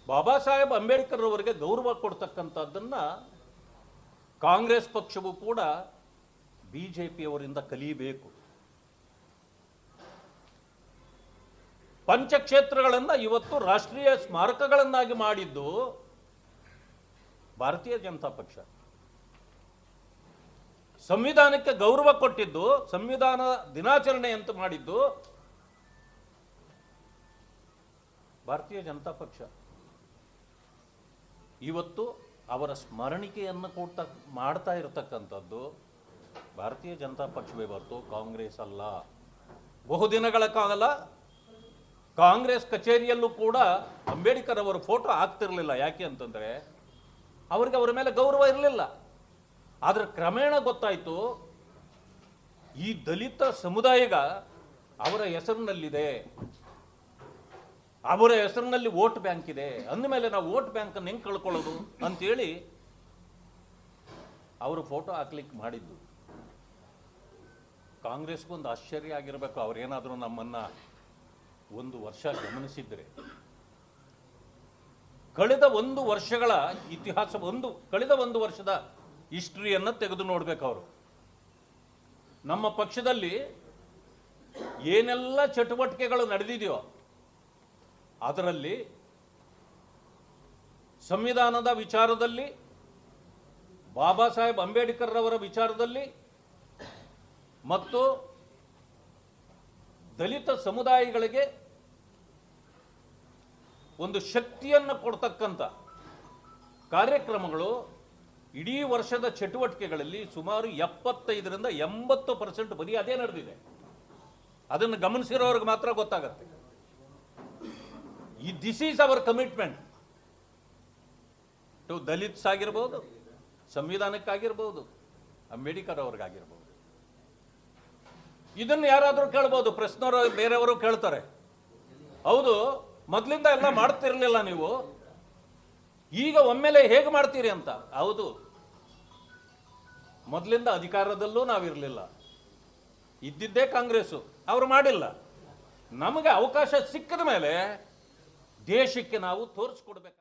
ಬಾಬಾ ಸಾಹೇಬ್ ಅಂಬೇಡ್ಕರ್ ಅವರಿಗೆ ಗೌರವ ಕೊಡ್ತಕ್ಕಂಥದ್ದನ್ನ ಕಾಂಗ್ರೆಸ್ ಪಕ್ಷವೂ ಕೂಡ ಬಿಜೆಪಿಯವರಿಂದ ಕಲಿಯಬೇಕು. ಪಂಚಕ್ಷೇತ್ರಗಳನ್ನು ಇವತ್ತು ರಾಷ್ಟ್ರೀಯ ಸ್ಮಾರಕಗಳನ್ನಾಗಿ ಮಾಡಿದ್ದು ಭಾರತೀಯ ಜನತಾ ಪಕ್ಷ. ಸಂವಿಧಾನಕ್ಕೆ ಗೌರವ ಕೊಟ್ಟಿದ್ದು, ಸಂವಿಧಾನ ದಿನಾಚರಣೆ ಅಂತ ಮಾಡಿದ್ದು ಭಾರತೀಯ ಜನತಾ ಪಕ್ಷ. ಇವತ್ತು ಅವರ ಸ್ಮರಣಿಕೆಯನ್ನು ಮಾಡ್ತಾ ಇರತಕ್ಕಂಥದ್ದು ಭಾರತೀಯ ಜನತಾ ಪಕ್ಷವೇ ಹೊರತು ಕಾಂಗ್ರೆಸ್ ಅಲ್ಲ. ಬಹುದಿನಗಳ ಕಾಲ ಕಾಂಗ್ರೆಸ್ ಕಚೇರಿಯಲ್ಲೂ ಕೂಡ ಅಂಬೇಡ್ಕರ್ ಅವರ ಫೋಟೋ ಹಾಕ್ತಿರ್ಲಿಲ್ಲ. ಯಾಕೆ ಅಂತಂದ್ರೆ ಅವ್ರಿಗೆ ಅವರ ಮೇಲೆ ಗೌರವ ಇರಲಿಲ್ಲ. ಆದ್ರೆ ಕ್ರಮೇಣ ಗೊತ್ತಾಯ್ತು, ಈ ದಲಿತ ಸಮುದಾಯಗ ಅವರ ಹೆಸರಿನಲ್ಲಿದೆ, ಅವರ ಹೆಸರಿನಲ್ಲಿ ವೋಟ್ ಬ್ಯಾಂಕ್ ಇದೆ, ಅಂದಮೇಲೆ ನಾವು ವೋಟ್ ಬ್ಯಾಂಕ್ ಅನ್ನು ಹೆಂಗೆ ಕಳ್ಕೊಳ್ಳೋದು ಅಂತೇಳಿ ಅವರು ಫೋಟೋ ಹಾಕ್ಲಿಕ್ಕೆ ಮಾಡಿದ್ದು. ಕಾಂಗ್ರೆಸ್ಗೊಂದು ಆಶ್ಚರ್ಯ ಆಗಿರಬೇಕು, ಅವರೇನಾದರೂ ನಮ್ಮನ್ನ ಒಂದು ವರ್ಷ ಗಮನಿಸಿದ್ರೆ. ಕಳೆದ ಒಂದು ವರ್ಷಗಳ ಇತಿಹಾಸ, ಕಳೆದ ಒಂದು ವರ್ಷದ ಹಿಸ್ಟ್ರಿಯನ್ನು ತೆಗೆದು ನೋಡ್ಬೇಕು ಅವರು. ನಮ್ಮ ಪಕ್ಷದಲ್ಲಿ ಏನೆಲ್ಲ ಚಟುವಟಿಕೆಗಳು ನಡೆದಿದೆಯೋ ಅದರಲ್ಲಿ ಸಂವಿಧಾನದ ವಿಚಾರದಲ್ಲಿ, ಬಾಬಾ ಸಾಹೇಬ್ ಅಂಬೇಡ್ಕರ್ ಅವರ ವಿಚಾರದಲ್ಲಿ ಮತ್ತು ದಲಿತ ಸಮುದಾಯಗಳಿಗೆ ಒಂದು ಶಕ್ತಿಯನ್ನು ಕೊಡ್ತಕ್ಕಂಥ ಕಾರ್ಯಕ್ರಮಗಳು ಇಡೀ ವರ್ಷದ ಚಟುವಟಿಕೆಗಳಲ್ಲಿ ಸುಮಾರು 75ರಿಂದ 80% ಬರೀ ಅದೇ ನಡೆದಿದೆ. ಅದನ್ನು ಗಮನಿಸಿರೋರಿಗೆ ಮಾತ್ರ ಗೊತ್ತಾಗತ್ತೆ. This is our commitment to Dalits ಆಗಿರ್ಬೋದು, ಸಂವಿಧಾನಕ್ಕಾಗಿರ್ಬೋದು, ಅಂಬೇಡ್ಕರ್ ಅವ್ರಿಗಾಗಿರ್ಬೋದು. ಇದನ್ನು ಯಾರಾದರೂ ಕೇಳ್ಬೋದು, ಪ್ರಶ್ನವರು ಬೇರೆಯವರು ಕೇಳ್ತಾರೆ, ಹೌದು ಮೊದಲಿಂದ ಎಲ್ಲ ಮಾಡ್ತಿರ್ಲಿಲ್ಲ ನೀವು, ಈಗ ಒಮ್ಮೆಲೆ ಹೇಗೆ ಮಾಡ್ತೀರಿ ಅಂತ. ಹೌದು, ಮೊದಲಿಂದ ಅಧಿಕಾರದಲ್ಲೂ ನಾವಿರಲಿಲ್ಲ, ಇದ್ದಿದ್ದೇ ಕಾಂಗ್ರೆಸ್ಸು, ಅವರು ಮಾಡಿಲ್ಲ. ನಮಗೆ ಅವಕಾಶ ಸಿಕ್ಕದ ಮೇಲೆ ದೇಶಕ್ಕೆ ನಾವು ತೋರಿಸ್ಕೊಡ್ಬೇಕು.